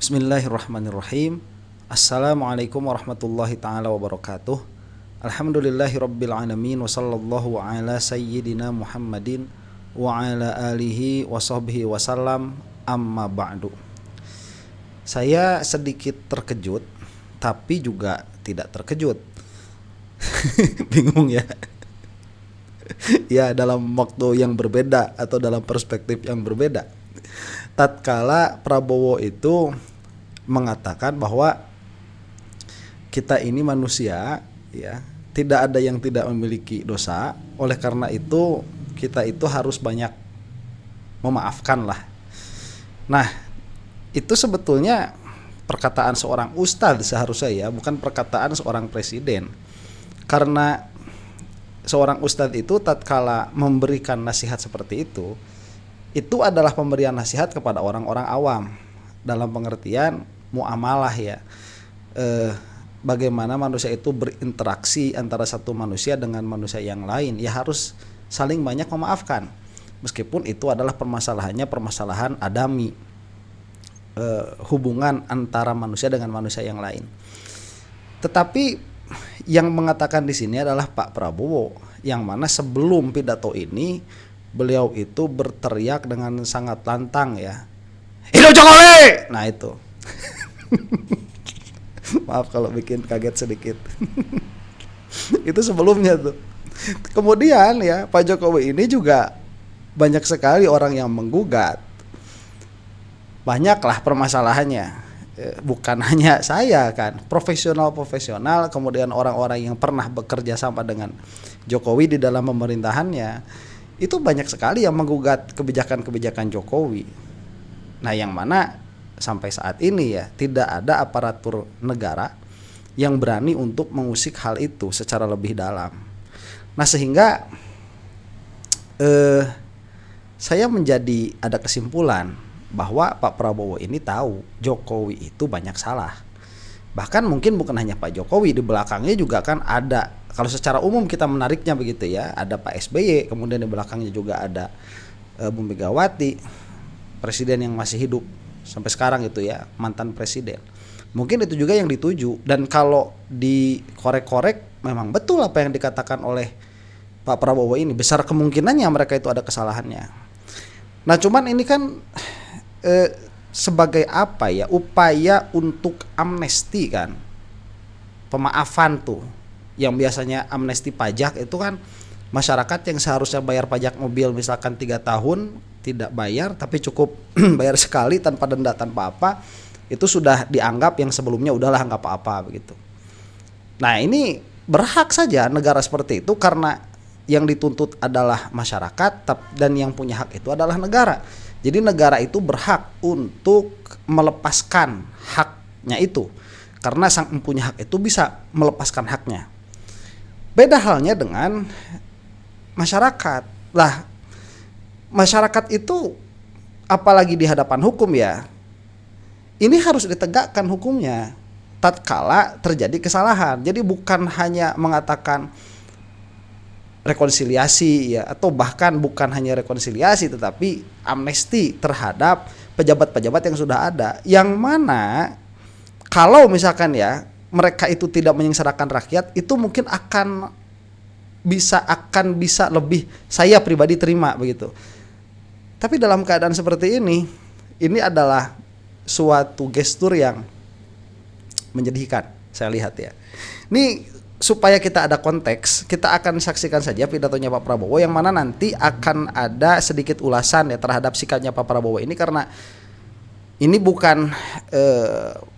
Bismillahirrahmanirrahim. Assalamualaikum warahmatullahi ta'ala wabarakatuh. Alhamdulillahirabbil alamin wa sallallahu ala sayyidina Muhammadin wa ala alihi wa sahbihi wasallam, amma ba'du. Saya sedikit terkejut tapi juga tidak terkejut. Bingung ya. Ya, dalam waktu yang berbeda atau dalam perspektif yang berbeda. Tatkala Prabowo itu mengatakan bahwa kita ini manusia, ya, tidak ada yang tidak memiliki dosa. Oleh karena itu kita itu harus banyak memaafkan lah. Nah, itu sebetulnya perkataan seorang ustadz seharusnya, ya, bukan perkataan seorang presiden. Karena seorang ustadz itu tatkala memberikan nasihat seperti itu adalah pemberian nasihat kepada orang-orang awam dalam pengertian muamalah, ya. Bagaimana manusia itu berinteraksi antara satu manusia dengan manusia yang lain, ya harus saling banyak memaafkan. Meskipun itu adalah permasalahan adami, hubungan antara manusia dengan manusia yang lain. Tetapi yang mengatakan di sini adalah Pak Prabowo, yang mana sebelum pidato ini beliau itu berteriak dengan sangat lantang, ya, hidup Jokowi. Nah itu maaf kalau bikin kaget sedikit. Itu sebelumnya tuh. Kemudian, ya, Pak Jokowi ini juga banyak sekali orang yang menggugat. Banyaklah permasalahannya. Bukan hanya saya, kan, profesional, kemudian orang-orang yang pernah bekerja sama dengan Jokowi di dalam pemerintahannya, itu banyak sekali yang menggugat kebijakan-kebijakan Jokowi. Nah, yang mana sampai saat ini, ya, tidak ada aparatur negara yang berani untuk mengusik hal itu secara lebih dalam. Nah, sehingga saya menjadi ada kesimpulan bahwa Pak Prabowo ini tahu Jokowi itu banyak salah. Bahkan mungkin bukan hanya Pak Jokowi, di belakangnya juga kan ada, kalau secara umum kita menariknya begitu, ya, ada Pak SBY, kemudian di belakangnya juga ada Bu Megawati, presiden yang masih hidup sampai sekarang itu, ya, mantan presiden. Mungkin itu juga yang dituju, dan kalau dikorek-korek memang betul apa yang dikatakan oleh Pak Prabowo ini, besar kemungkinannya mereka itu ada kesalahannya. Nah, cuman ini kan sebagai apa, ya, upaya untuk amnesti, kan, pemaafan tuh, yang biasanya amnesti pajak itu kan masyarakat yang seharusnya bayar pajak mobil misalkan 3 tahun tidak bayar, tapi cukup bayar sekali tanpa denda tanpa apa, itu sudah dianggap yang sebelumnya udahlah nggak apa-apa begitu. Nah, ini berhak saja negara seperti itu karena yang dituntut adalah masyarakat dan yang punya hak itu adalah negara. Jadi negara itu berhak untuk melepaskan haknya itu, karena sang empunya hak itu bisa melepaskan haknya. Beda halnya dengan masyarakat. Lah, masyarakat itu apalagi di hadapan hukum, ya, ini harus ditegakkan hukumnya tatkala terjadi kesalahan. Jadi bukan hanya mengatakan rekonsiliasi, ya, atau bahkan bukan hanya rekonsiliasi tetapi amnesti terhadap pejabat-pejabat yang sudah ada, yang mana kalau misalkan, ya, mereka itu tidak menyengsarakan rakyat, itu mungkin akan bisa lebih saya pribadi terima begitu. Tapi dalam keadaan seperti ini adalah suatu gestur yang menyedihkan saya lihat, ya. Ini supaya kita ada konteks, kita akan saksikan saja pidatonya Pak Prabowo, yang mana nanti akan ada sedikit ulasan, ya, terhadap sikapnya Pak Prabowo ini, karena ini bukan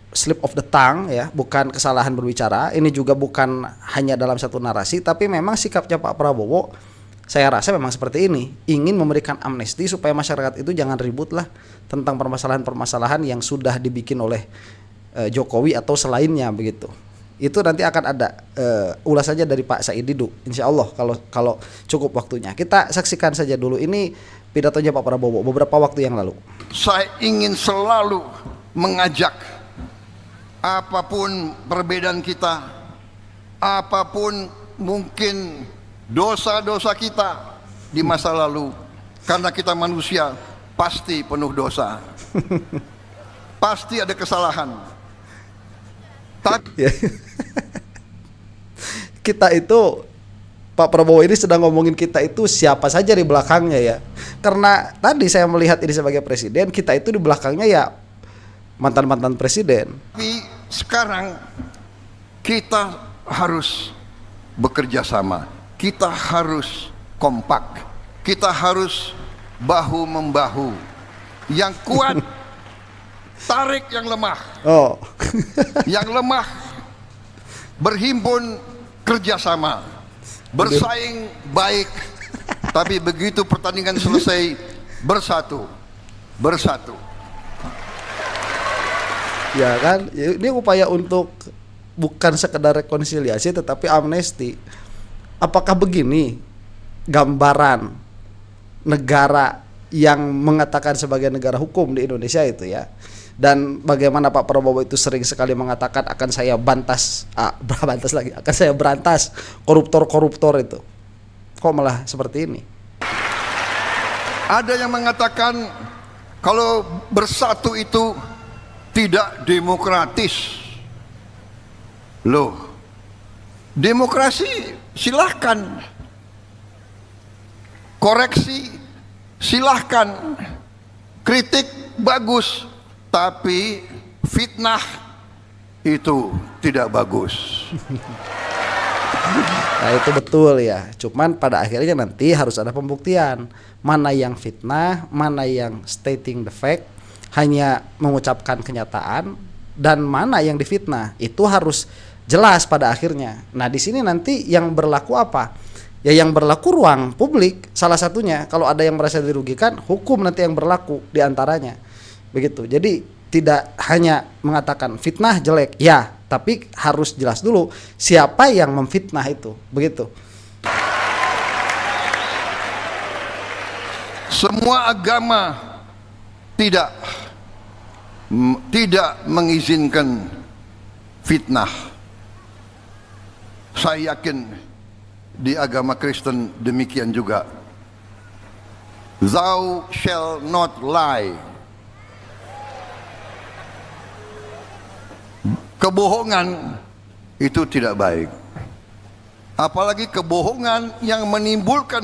slip of the tongue, ya, bukan kesalahan berbicara, ini juga bukan hanya dalam satu narasi, tapi memang sikapnya Pak Prabowo saya rasa memang seperti ini, ingin memberikan amnesti supaya masyarakat itu jangan ribut lah tentang permasalahan-permasalahan yang sudah dibikin oleh Jokowi atau selainnya begitu. Itu nanti akan ada ulasannya dari Pak Said Didu, insya Allah kalau cukup waktunya. Kita saksikan saja dulu ini pidatonya Pak Prabowo beberapa waktu yang lalu. Saya ingin selalu mengajak, apapun perbedaan kita, apapun mungkin dosa-dosa kita di masa lalu, karena kita manusia pasti penuh dosa. pasti ada kesalahan. Tapi Ya. Kita itu, Pak Prabowo ini sedang ngomongin kita itu siapa saja di belakangnya ya. Karena tadi saya melihat ini sebagai presiden, kita itu di belakangnya ya mantan-mantan presiden. sekarang kita harus bekerja sama. Kita harus kompak. Kita harus bahu membahu. Yang kuat tarik yang lemah. Oh. Yang lemah berhimpun kerjasama, bersaing baik, tapi begitu pertandingan selesai bersatu. Ya kan, ini upaya untuk bukan sekedar rekonsiliasi tetapi amnesti. Apakah begini gambaran negara yang mengatakan sebagai negara hukum di Indonesia itu ya? Dan bagaimana Pak Prabowo itu sering sekali mengatakan akan saya akan saya berantas koruptor-koruptor itu. Kok malah seperti ini? Ada yang mengatakan kalau bersatu itu tidak demokratis. Loh, demokrasi silahkan, koreksi silahkan, kritik bagus, tapi fitnah itu tidak bagus. Nah itu betul ya. Cuman pada akhirnya nanti harus ada pembuktian mana yang fitnah, mana yang stating the fact, hanya mengucapkan kenyataan, dan mana yang difitnah. Itu harus jelas pada akhirnya. Nah di sini nanti yang berlaku apa? Ya yang berlaku ruang publik. Salah satunya kalau ada yang merasa dirugikan, hukum nanti yang berlaku diantaranya. Begitu. Jadi tidak hanya mengatakan fitnah jelek, ya, tapi harus jelas dulu siapa yang memfitnah itu. Begitu. Semua agama tidak mengizinkan fitnah. Saya yakin di agama Kristen demikian juga. Thou shall not lie. Kebohongan itu tidak baik. Apalagi kebohongan yang menimbulkan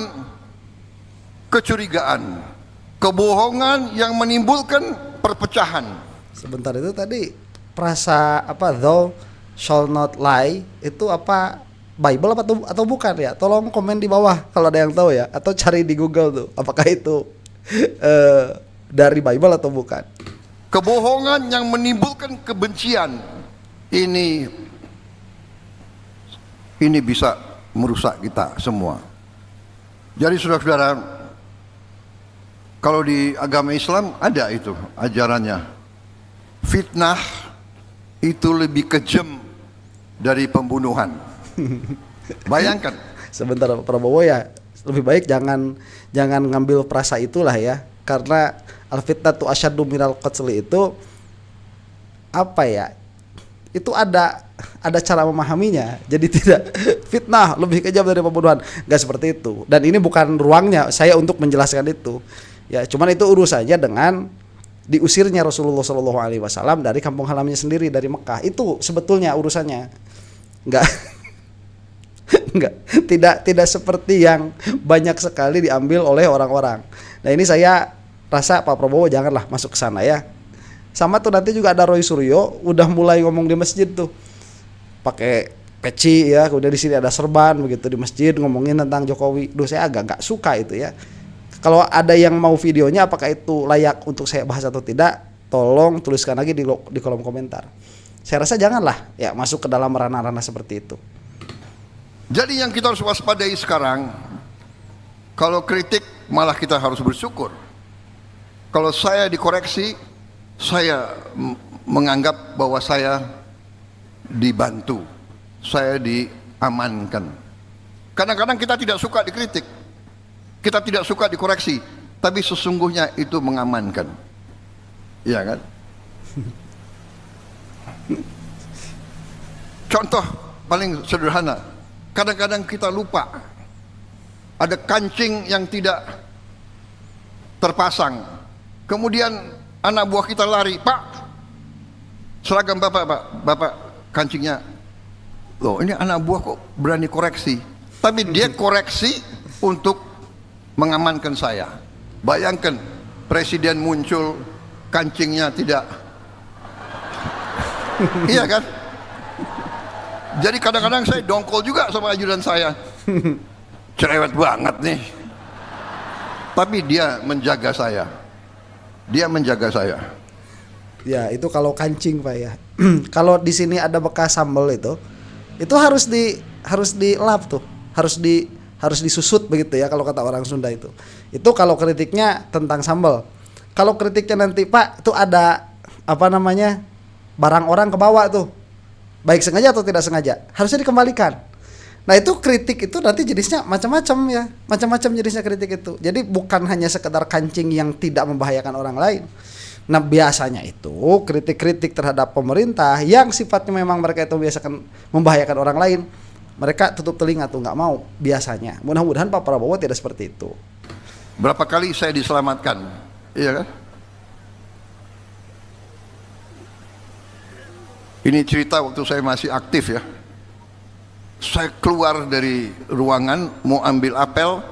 kecurigaan. Kebohongan yang menimbulkan perpecahan. Sebentar, itu tadi frasa apa, thou shall not lie, itu apa Bible apa atau bukan ya? Tolong komen di bawah kalau ada yang tahu ya, atau cari di Google tuh apakah itu dari Bible atau bukan. Kebohongan yang menimbulkan kebencian ini bisa merusak kita semua. Jadi saudara-saudara, kalau di agama Islam ada itu ajarannya. Fitnah itu lebih kejam dari pembunuhan. Bayangkan. Sebentar Pak Prabowo ya, lebih baik jangan ngambil perasa itulah ya, karena al-fitnatu asyaddu minal qatli itu apa ya? Itu ada cara memahaminya. Jadi tidak fitnah lebih kejam dari pembunuhan, nggak seperti itu. Dan ini bukan ruangnya saya untuk menjelaskan itu. Ya, cuman itu urusannya dengan diusirnya Rasulullah SAW dari kampung halamannya sendiri, dari Mekah. Itu sebetulnya urusannya. Tidak seperti yang banyak sekali diambil oleh orang-orang. Nah, ini saya rasa Pak Prabowo janganlah masuk ke sana ya. Sama tuh nanti juga ada Roy Suryo udah mulai ngomong di masjid tuh. Pakai peci ya, kemudian di sini ada serban begitu di masjid ngomongin tentang Jokowi. Duh, saya agak nggak suka itu ya. Kalau ada yang mau videonya apakah itu layak untuk saya bahas atau tidak, tolong tuliskan lagi di kolom komentar. Saya rasa janganlah ya masuk ke dalam ranah-ranah seperti itu. Jadi yang kita harus waspadai sekarang, kalau kritik malah kita harus bersyukur. Kalau saya dikoreksi, saya menganggap bahwa saya dibantu, saya diamankan. Kadang-kadang kita tidak suka dikritik, kita tidak suka dikoreksi, tapi sesungguhnya itu mengamankan. Iya kan? Contoh paling sederhana, kadang-kadang kita lupa ada kancing yang tidak terpasang, kemudian anak buah kita lari, "Pak, seragam bapak, Pak, bapak kancingnya, loh ini anak buah kok berani koreksi, tapi dia koreksi untuk mengamankan saya. Bayangkan presiden muncul kancingnya tidak. Iya kan? Jadi kadang-kadang saya dongkol juga sama ajudan saya, cerewet banget nih, tapi dia menjaga saya, dia menjaga saya. Ya itu kalau kancing Pak ya. Kalau di sini ada bekas sambal itu harus dilap tuh, harus disusut begitu ya kalau kata orang Sunda itu. Itu kalau kritiknya tentang sambal. Kalau kritiknya nanti Pak itu ada apa namanya barang orang ke bawah tuh, baik sengaja atau tidak sengaja, harusnya dikembalikan. Nah itu kritik itu nanti jenisnya macam-macam ya, macam-macam jenisnya kritik itu. Jadi bukan hanya sekedar kancing yang tidak membahayakan orang lain. Nah biasanya itu kritik-kritik terhadap pemerintah yang sifatnya memang mereka itu biasakan membahayakan orang lain, mereka tutup telinga tuh, nggak mau biasanya. Mudah-mudahan Pak Prabowo tidak seperti itu. Berapa kali saya diselamatkan, iya kan? Ini cerita waktu saya masih aktif ya. Saya keluar dari ruangan mau ambil apel,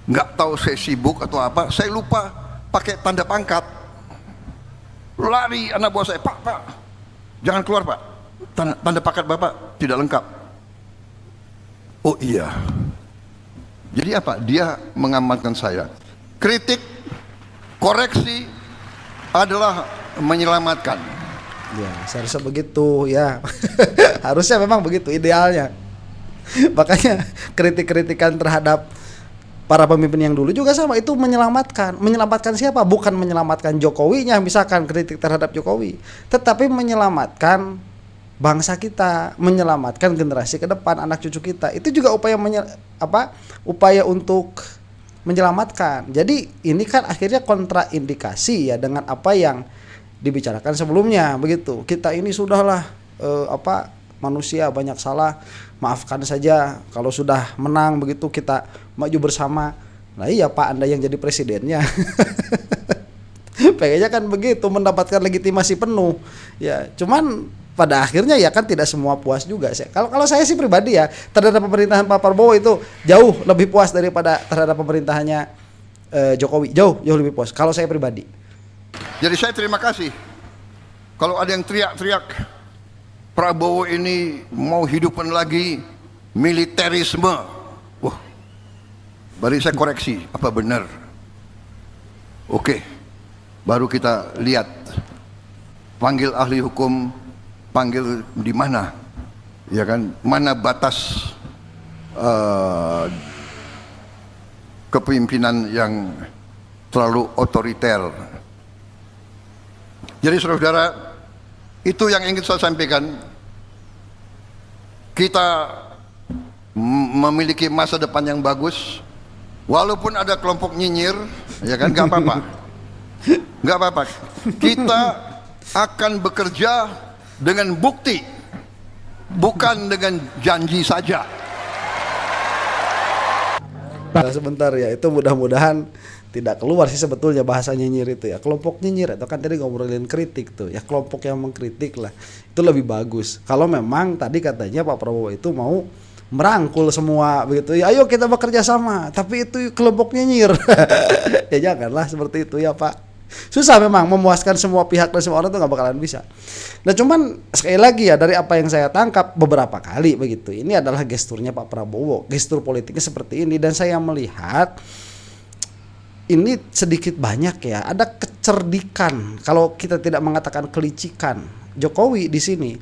nggak tahu saya sibuk atau apa, saya lupa pakai tanda pangkat. Lari anak buah saya, Pak, jangan keluar Pak, tanda pangkat Bapak tidak lengkap. Oh iya. Jadi apa? Dia mengamankan saya. Kritik, koreksi adalah menyelamatkan. Ya seharusnya begitu ya. Harusnya memang begitu idealnya. Makanya kritik-kritikan terhadap para pemimpin yang dulu juga sama, itu menyelamatkan. Menyelamatkan siapa? Bukan menyelamatkan Jokowinya misalkan kritik terhadap Jokowi, tetapi menyelamatkan bangsa kita, menyelamatkan generasi ke depan, anak cucu kita. Itu juga upaya upaya untuk menyelamatkan. Jadi ini kan akhirnya kontraindikasi ya dengan apa yang dibicarakan sebelumnya begitu. Kita ini sudahlah manusia banyak salah, maafkan saja, kalau sudah menang begitu kita maju bersama. Nah iya Pak, Anda yang jadi presidennya. Pengennya kan begitu, mendapatkan legitimasi penuh. Ya, cuman pada akhirnya ya kan tidak semua puas juga. Kalau saya sih pribadi ya terhadap pemerintahan Pak Prabowo itu jauh lebih puas daripada terhadap pemerintahannya Jokowi. Jauh lebih puas kalau saya pribadi. Jadi saya terima kasih. Kalau ada yang teriak-teriak Prabowo ini mau hidupkan lagi militerisme, wah, baru saya koreksi apa benar. Oke, baru kita lihat, panggil ahli hukum, panggil di mana, ya kan, mana batas kepemimpinan yang terlalu otoriter. Jadi saudara, itu yang ingin saya sampaikan. Kita memiliki masa depan yang bagus, walaupun ada kelompok nyinyir, ya kan, nggak apa-apa, nggak apa-apa. Kita akan bekerja dengan bukti, bukan dengan janji saja. Nah, sebentar ya, itu mudah-mudahan tidak keluar sih sebetulnya bahasa nyinyir itu ya. Kelompok nyinyir itu kan tadi ngobrolin kritik tuh ya, kelompok yang mengkritik lah itu lebih bagus. Kalau memang tadi katanya Pak Prabowo itu mau merangkul semua begitu ya, ayo kita bekerja sama, tapi itu kelompok nyinyir. Ya janganlah seperti itu ya Pak. Susah memang memuaskan semua pihak dan semua orang tuh nggak bakalan bisa. Nah cuman sekali lagi ya, dari apa yang saya tangkap beberapa kali begitu, ini adalah gesturnya Pak Prabowo, gestur politiknya seperti ini, dan saya melihat ini sedikit banyak ya ada kecerdikan, kalau kita tidak mengatakan kelicikan Jokowi di sini.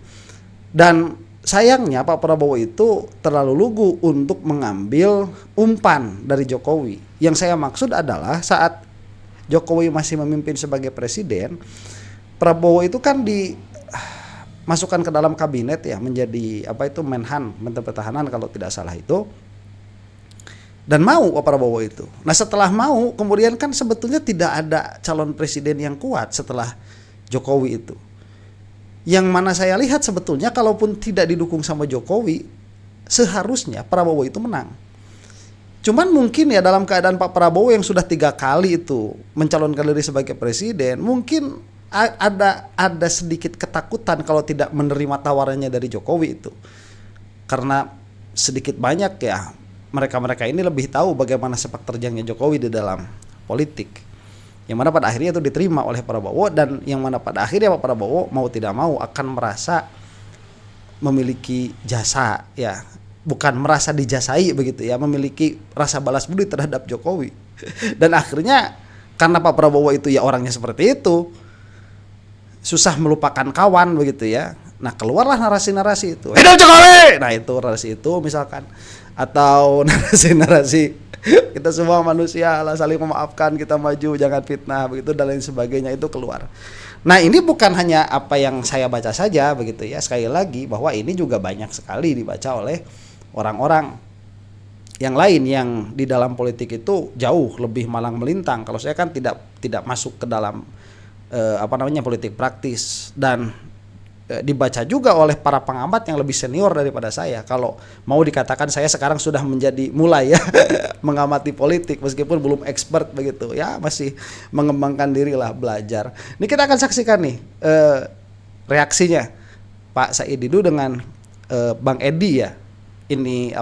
Dan sayangnya Pak Prabowo itu terlalu lugu untuk mengambil umpan dari Jokowi. Yang saya maksud adalah saat Jokowi masih memimpin sebagai presiden, Prabowo itu kan dimasukkan ke dalam kabinet ya, menjadi Menhan, Menteri Pertahanan kalau tidak salah itu. Dan mau Pak Prabowo itu. Nah setelah mau, kemudian kan sebetulnya tidak ada calon presiden yang kuat setelah Jokowi itu. Yang mana saya lihat sebetulnya kalaupun tidak didukung sama Jokowi, seharusnya Prabowo itu menang. Cuman mungkin ya dalam keadaan Pak Prabowo yang sudah 3 kali itu mencalonkan diri sebagai presiden, mungkin ada sedikit ketakutan kalau tidak menerima tawarannya dari Jokowi itu. Karena sedikit banyak ya mereka-mereka ini lebih tahu bagaimana sepak terjangnya Jokowi di dalam politik. Yang mana pada akhirnya itu diterima oleh Prabowo, dan yang mana pada akhirnya Pak Prabowo mau tidak mau akan merasa memiliki jasa ya, bukan merasa dijasai begitu ya, memiliki rasa balas budi terhadap Jokowi. Dan akhirnya karena Pak Prabowo itu ya orangnya seperti itu, susah melupakan kawan begitu ya. Nah, keluarlah narasi-narasi itu. Hidup Jokowi. Nah, itu narasi itu misalkan, atau narasi-narasi kita semua manusia lah, saling memaafkan, kita maju, jangan fitnah begitu dan lain sebagainya, itu keluar. Nah, ini bukan hanya apa yang saya baca saja begitu ya. Sekali lagi bahwa ini juga banyak sekali dibaca oleh orang-orang yang lain yang di dalam politik itu jauh lebih malang melintang. Kalau saya kan tidak masuk ke dalam politik praktis, dan dibaca juga oleh para pengamat yang lebih senior daripada saya. Kalau mau dikatakan saya sekarang sudah mulai ya mengamati politik meskipun belum expert begitu ya, masih mengembangkan diri lah, belajar. Ini kita akan saksikan nih reaksinya Pak Said Didu dengan Bang Edi ya. Ini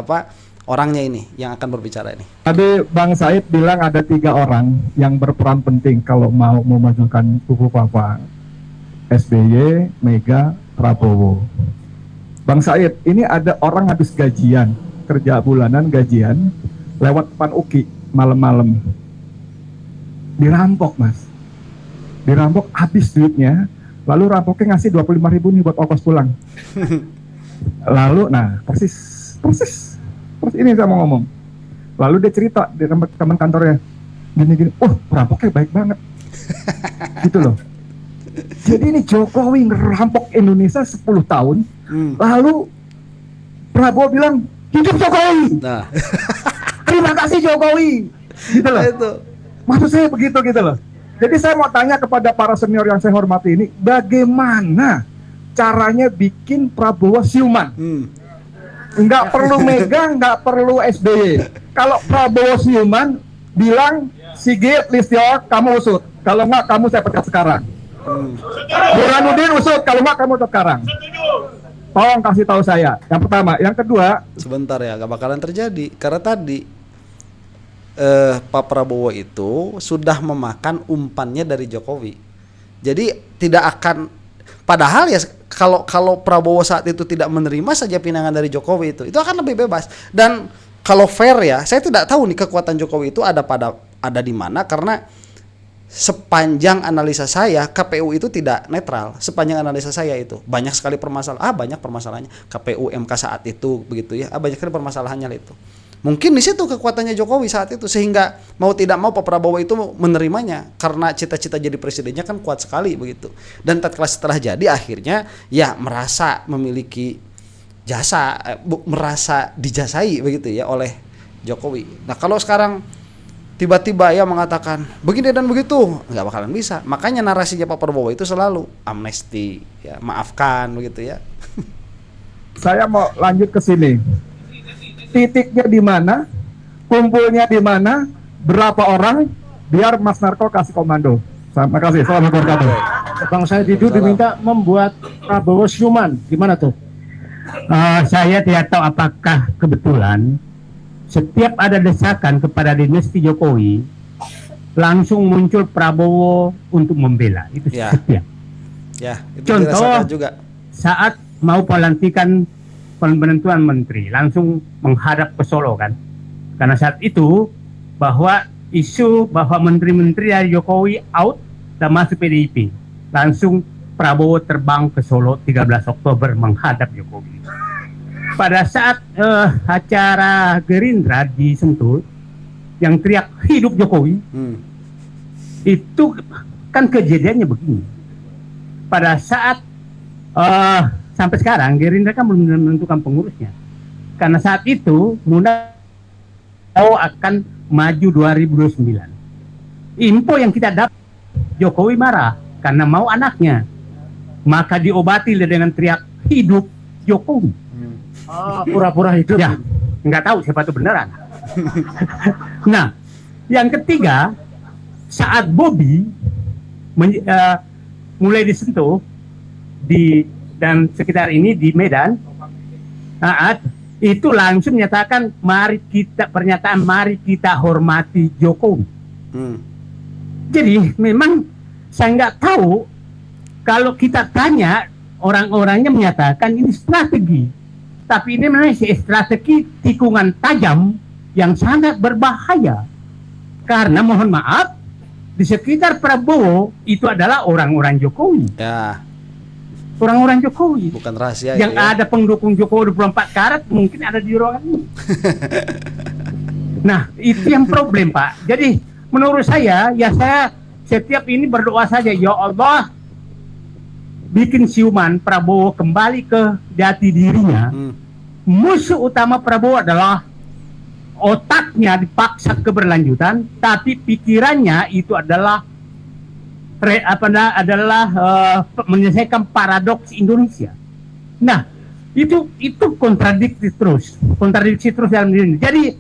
orangnya ini yang akan berbicara ini. Tadi Bang Said bilang ada 3 orang yang berperan penting kalau mau memajukan kubu Papa. SBY, Mega, Prabowo. Bang Said, ini ada orang habis gajian, kerja bulanan gajian, lewat depan UKI malam-malam. Dirampok, Mas. Dirampok, habis duitnya, lalu rampoknya ngasih 25.000 nih buat ongkos pulang. Lalu, nah persis ini saya mau ngomong. Lalu dia cerita di teman kantornya, gini-gini, rampoknya baik banget. Gitu loh. Jadi ini Jokowi ngerampok Indonesia 10 tahun, lalu Prabowo bilang, hidup Jokowi. Nah, terima kasih Jokowi. Gitu loh. Itu. Maksud saya begitu gitu loh. Jadi saya mau tanya kepada para senior yang saya hormati ini, bagaimana caranya bikin Prabowo siuman? Nggak perlu Mega, nggak perlu SBY. Kalau Prabowo siuman, bilang, Sigit, Listio, kamu usut. Kalau nggak, kamu saya pecat sekarang. Burhanuddin usut, kalau nggak kamu sekarang. Tolong kasih tahu saya. Yang pertama, yang kedua. Sebentar ya, nggak bakalan terjadi karena tadi Pak Prabowo itu sudah memakan umpannya dari Jokowi. Jadi tidak akan. Padahal ya kalau Prabowo saat itu tidak menerima saja pinangan dari Jokowi itu akan lebih bebas. Dan kalau fair ya, saya tidak tahu nih kekuatan Jokowi itu ada di mana, karena sepanjang analisa saya KPU itu tidak netral. Sepanjang analisa saya itu banyak sekali banyak permasalahannya KPU MK saat itu begitu ya. Banyak sekali permasalahannya itu. Mungkin di situ kekuatannya Jokowi saat itu, sehingga mau tidak mau Pak Prabowo itu menerimanya karena cita-cita jadi presidennya kan kuat sekali begitu. Dan tatkala setelah jadi akhirnya ya merasa memiliki jasa, merasa dijasai begitu ya oleh Jokowi. Nah, kalau sekarang tiba-tiba ya mengatakan begini dan begitu, nggak bakalan bisa. Makanya narasinya Pak Prabowo itu selalu amnesti, ya, maafkan begitu ya. Saya mau lanjut ke sini. Titiknya di mana? Kumpulnya di mana? Berapa orang? Biar Mas Narko kasih komando. Terima kasih. Selamat berkata. Bang Said Didu diminta membuat Prabowo siuman. Gimana tuh? Saya tidak tahu apakah kebetulan setiap ada desakan kepada dinasti Jokowi langsung muncul Prabowo untuk membela. Itu ya. setiap. Ya, itu contoh juga. Saat mau pelantikan penentuan menteri langsung menghadap ke Solo kan. Karena saat itu bahwa isu bahwa menteri-menteri dari Jokowi out dan masuk PDIP. Langsung Prabowo terbang ke Solo 13 Oktober menghadap Jokowi. Pada saat acara Gerindra di Sentul yang teriak hidup Jokowi, itu kan kejadiannya begini. Pada saat sampai sekarang Gerindra kan belum menentukan pengurusnya, karena saat itu Muda akan maju 2029. Info yang kita dapat, Jokowi marah karena mau anaknya, maka diobati dengan teriak hidup Jokowi. Pura-pura hidup ya, nggak tahu siapa itu beneran. Nah, yang ketiga, saat Bobby mulai disentuh dan sekitar ini di Medan, itu langsung menyatakan mari kita hormati Jokowi. Jadi memang saya nggak tahu, kalau kita tanya orang-orangnya menyatakan ini strategi, tapi ini memang strategi tikungan tajam yang sangat berbahaya. Karena mohon maaf, di sekitar Prabowo itu adalah orang-orang Jokowi. Ya, Orang-orang Jokowi. bukan rahasia Yang itu ya. ada pendukung Jokowi 24 karat mungkin ada di ruangan ini. Nah, itu yang problem, Pak. Jadi menurut saya, ya saya setiap ini berdoa saja, ya Allah, bikin siuman Prabowo kembali ke jati dirinya. Musuh utama Prabowo adalah otaknya dipaksa keberlanjutan, tapi pikirannya itu adalah menyelesaikan paradoks Indonesia. Nah, itu kontradiksi terus dalam diri ini. Jadi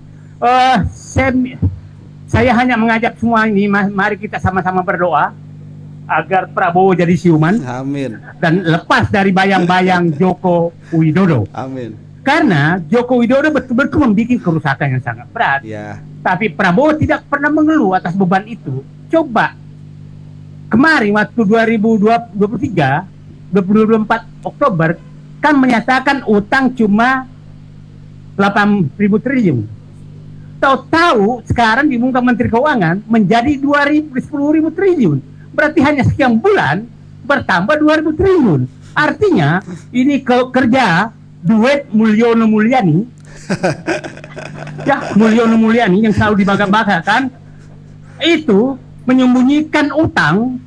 saya hanya mengajak semua ini, mari kita sama-sama berdoa agar Prabowo jadi siuman. Amin. Dan lepas dari bayang-bayang Joko Widodo. Amin. Karena Joko Widodo betul-betul membuat kerusakan yang sangat berat. Ya. Tapi Prabowo tidak pernah mengeluh atas beban itu. Coba kemarin waktu 2024 Oktober kan menyatakan utang cuma 8.000 triliun. Tahu-tahu sekarang diumumkan Menteri Keuangan menjadi 10.000 triliun. Berarti hanya sekian bulan bertambah 2.000 triliun. Artinya ini kerja duet Mulyono Mulyani. Ya, Mulyono Mulyani yang selalu dibangga-banggakan itu menyembunyikan utang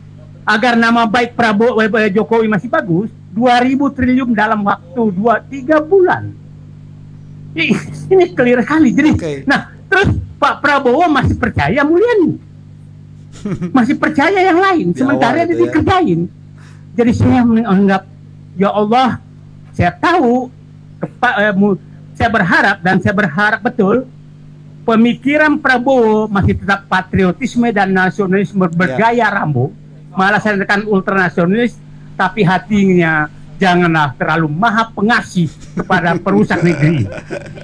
agar nama baik Prabowo Jokowi masih bagus. 2.000 triliun dalam waktu 2-3 bulan. Ini clear kali. Jadi, nah, terus Pak Prabowo masih percaya Mulyani, masih percaya yang lain, sementara dia dikerjain. Jadi saya menganggap, ya Allah, saya tahu, saya berharap betul pemikiran Prabowo masih tetap patriotisme dan nasionalisme bergaya Rambo, malah saya tekan ultranasionalis, tapi hatinya janganlah terlalu maha pengasih kepada perusak negeri.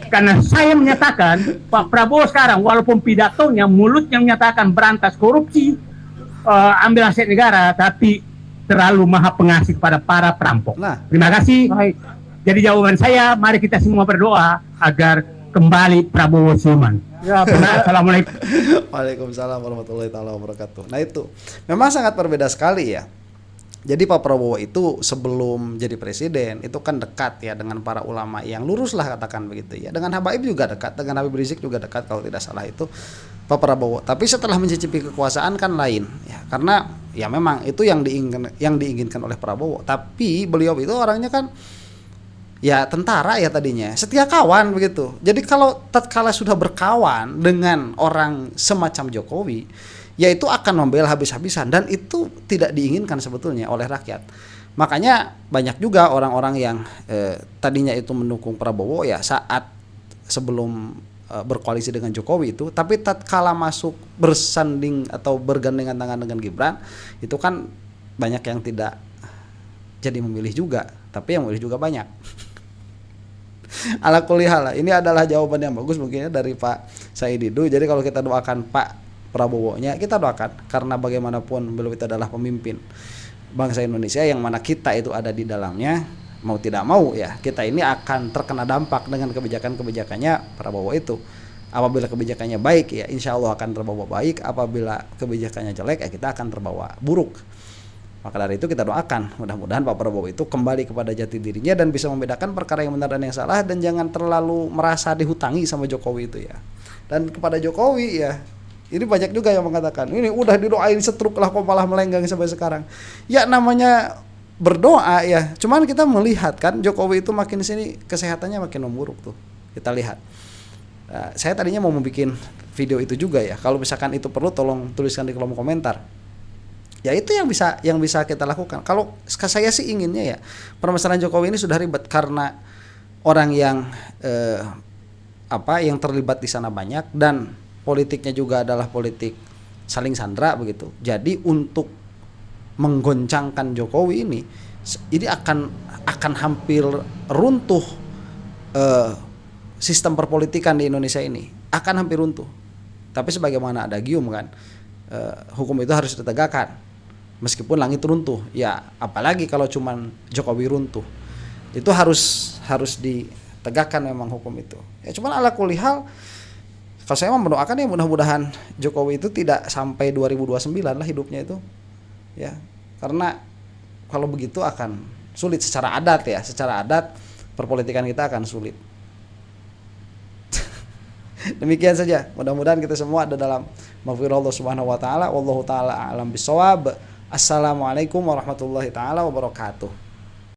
Karena saya menyatakan Pak Prabowo sekarang walaupun pidatonya, mulutnya menyatakan berantas korupsi, ambil aset negara, tapi terlalu maha pengasih kepada para perampok. Terima kasih. Jadi jawaban saya, mari kita semua berdoa agar kembali Prabowo siuman. Ya, assalamualaikum. Waalaikumsalam warahmatullahi wabarakatuh. Nah itu memang sangat berbeda sekali ya. Jadi Pak Prabowo itu sebelum jadi presiden itu kan dekat ya dengan para ulama yang lurus lah, katakan begitu ya. Dengan Habaib juga dekat, dengan Habib Rizik juga dekat kalau tidak salah itu Pak Prabowo. Tapi setelah mencicipi kekuasaan kan lain ya. Karena ya memang itu yang diinginkan oleh Prabowo. Tapi beliau itu orangnya kan ya tentara ya tadinya, setia kawan begitu. Jadi kalau tatkala sudah berkawan dengan orang semacam Jokowi, ya itu akan membela habis-habisan, dan itu tidak diinginkan sebetulnya oleh rakyat. Makanya banyak juga orang-orang yang tadinya itu mendukung Prabowo ya saat sebelum berkoalisi dengan Jokowi itu, tapi tatkala masuk bersanding atau bergandengan tangan dengan Gibran, itu kan banyak yang tidak jadi memilih juga, tapi yang memilih juga banyak. Ala kulihal, ini adalah jawaban yang bagus mungkinnya dari Pak Said Didu. Jadi kalau kita doakan Pak Prabowo-nya, kita doakan, karena bagaimanapun beliau itu adalah pemimpin bangsa Indonesia yang mana kita itu ada di dalamnya. Mau tidak mau ya, kita ini akan terkena dampak dengan kebijakan-kebijakannya Prabowo itu. Apabila kebijakannya baik ya insya Allah akan terbawa baik, apabila kebijakannya jelek ya kita akan terbawa buruk. Maka dari itu kita doakan mudah-mudahan Pak Prabowo itu kembali kepada jati dirinya dan bisa membedakan perkara yang benar dan yang salah, dan jangan terlalu merasa dihutangi sama Jokowi itu ya. Dan kepada Jokowi ya, ini banyak juga yang mengatakan ini udah didoain setruk lah kok malah melenggang sampai sekarang. Ya namanya berdoa ya, cuman kita melihat kan Jokowi itu makin sini kesehatannya makin memburuk tuh. Kita lihat. Saya tadinya mau membuat video itu juga ya. Kalau misalkan itu perlu tolong tuliskan di kolom komentar. Ya itu yang bisa kita lakukan. Kalau saya sih inginnya ya, permasalahan Jokowi ini sudah ribet karena orang yang yang terlibat di sana banyak, dan politiknya juga adalah politik saling sandra begitu. Jadi untuk menggoncangkan Jokowi ini akan hampir runtuh sistem perpolitikan di Indonesia ini, akan hampir runtuh. Tapi sebagaimana adagium kan, hukum itu harus ditegakkan meskipun langit runtuh. Ya apalagi kalau cuman Jokowi runtuh, itu harus ditegakkan memang hukum itu. Ya cuman ala kulihal, kalau saya mendoakan ya mudah-mudahan Jokowi itu tidak sampai 2029 lah hidupnya itu, ya karena kalau begitu akan sulit secara adat perpolitikan kita akan sulit. Demikian saja, mudah-mudahan kita semua ada dalam maghfirah Allah Subhanahu wa taala. Wallahu taala a'lam bissawab. Assalamualaikum warahmatullahi taala wabarakatuh.